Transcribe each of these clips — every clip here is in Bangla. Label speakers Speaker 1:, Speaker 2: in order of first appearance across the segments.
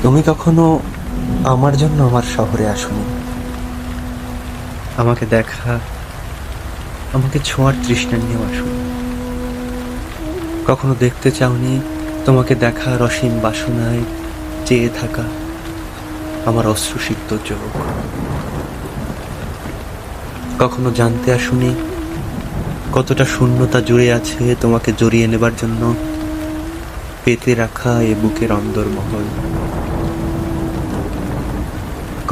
Speaker 1: তুমি কখনো আমার জন্য আমার শহরে আসোনি। আমাকে দেখা, আমাকে ছোঁয়ার তৃষ্ণা নিয়েও আসোনি। কখনো দেখতে চাওনি তোমাকে দেখার অসীম বাসনায় চেয়ে থাকা আমার অশ্রুসিক্ত চোখ। কখনো জানতে আসোনি কতটা শূন্যতা জুড়ে আছে তোমাকে জড়িয়ে নেবার জন্য পেতে রাখা এ বুকের অন্দরমহল।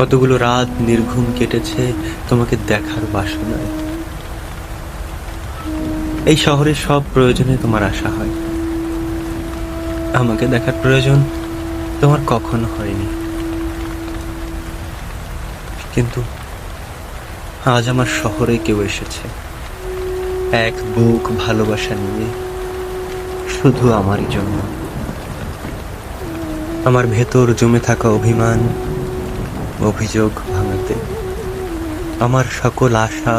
Speaker 1: কতগুলো রাত নির্ঘুম কেটেছে তোমাকে দেখার বাসনায়। এই শহরের সব প্রয়োজনে তোমার আশা হয়, আমাকে দেখার প্রয়োজন তোমার কখনো হয়নি। কিন্তু আজ আমার শহরে কেউ এসেছে এক বুক ভালোবাসা নিয়ে, শুধু আমারই জন্য। আমার ভেতর জমে থাকা অভিমান, অভিযোগ ভাঙাতে, আমার সকল আশা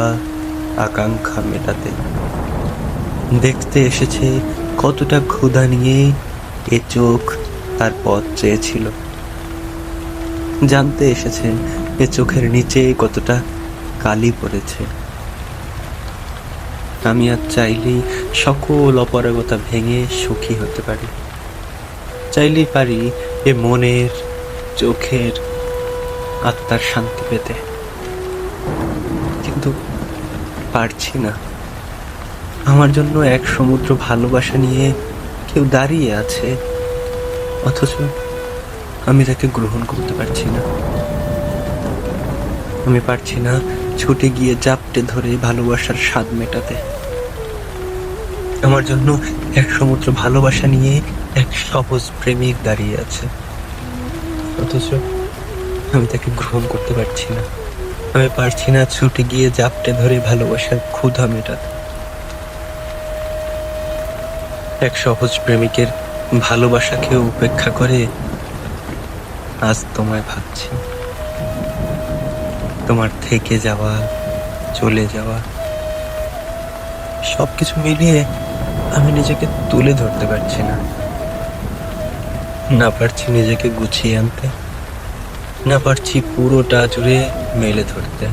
Speaker 1: আকাঙ্ক্ষা মেটাতে। দেখতে এসেছে কতটা ক্ষুধা নিয়ে এ চোখ তার পথ চেয়েছিল। জানতে এসেছে এ চোখের নিচে কতটা কালি পড়েছে। আমি আর চাইলেই সকল অপারগতা ভেঙে সুখী হতে পারি। চাইলেই পারি এ মনের, চোখের, আত্মার শান্তি পেতে, কিন্তু পারছি না। আমার জন্য এক সমুদ্র ভালোবাসা নিয়ে কেউ দাঁড়িয়ে আছে, অথচ আমি তাকে গ্রহণ করতে পারছি না। আমি পারছি না ছুটে গিয়ে জাপটে ধরে ভালোবাসার স্বাদ মেটাতে। আমার জন্য এক সমুদ্র ভালোবাসা নিয়ে এক সহজ প্রেমিক দাঁড়িয়ে আছে, অথচ আমি তাকে গ্রহণ করতে পারছি না। আমি পারছি না ছুটে গিয়ে জাপটে ধরে ভালোবাসার ক্ষুধা মেটাতে। এক সহজ প্রেমিকের ভালোবাসাকেও উপেক্ষা করে আজ তোমায় ভাবছি। তোমার থেকে যাওয়া, চলে যাওয়া, সবকিছু মিলিয়ে আমি নিজেকে তুলে ধরতে পারছি না। না পারছি নিজেকে গুছিয়ে আনতে, না পারছি পুরোটা জুড়ে মেলে ধরতে।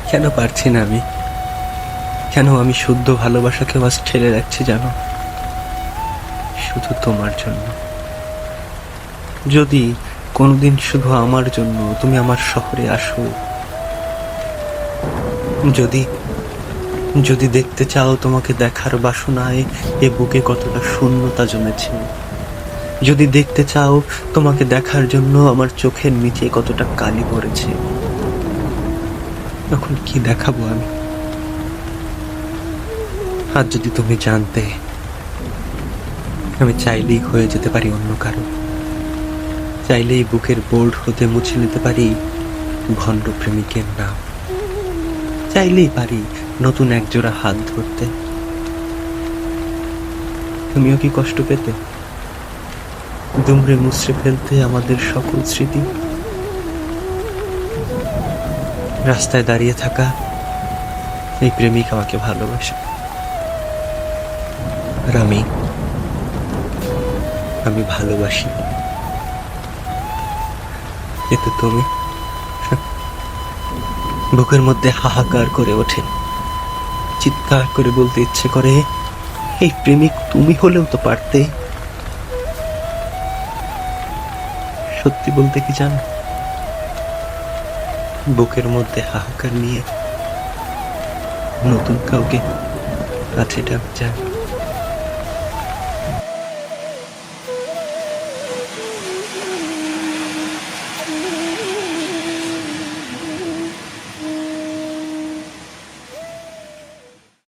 Speaker 1: কেন পারছি না আমি? কেন আমি শুদ্ধ ভালোবাসাকে আজ ঠেলে রাখছি জানো? শুধু তোমার জন্য। যদি কোনোদিন শুধু আমার জন্য তুমি আমার শহরে আসো, যদি যদি দেখতে চাও তোমাকে দেখার বাসনায় এ বুকে কতটা শূন্যতা জমেছে, যদি দেখতে চাও তোমাকে দেখার জন্য আমার চোখের নিচে কতটা কালি পড়েছে, তখন কি দেখাবো আমি? আর যদি তুমি জানতে, আমি চাইলেই হয়ে যেতে পারি অন্য কারো। চাইলেই বুকের বোর্ড হতে মুছে নিতে পারি ভণ্ড প্রেমিকের নাম। চাইলেই পারি নতুন একজোড়া হাত ধরতে। তুমিও কি কষ্ট পেতে? দুমড়ে মুচড়ে ফেলতে আমাদের সকল স্মৃতি? রাস্তায় দাঁড়িয়ে থাকা এই প্রেমিক আমাকে ভালোবাসে, আর আমি ভালোবাসি। কিন্তু তুমি, বুকের মধ্যে হাহাকার করে ওঠে, চিৎকার করে বলতে ইচ্ছে করে, এই প্রেমিক তুমি হলেও তো পারতে। সত্যি বলতে কি জানো, বুকের মধ্যে হাহাকার নিয়ে নতুন কাউকে কাছে ডাক যায়।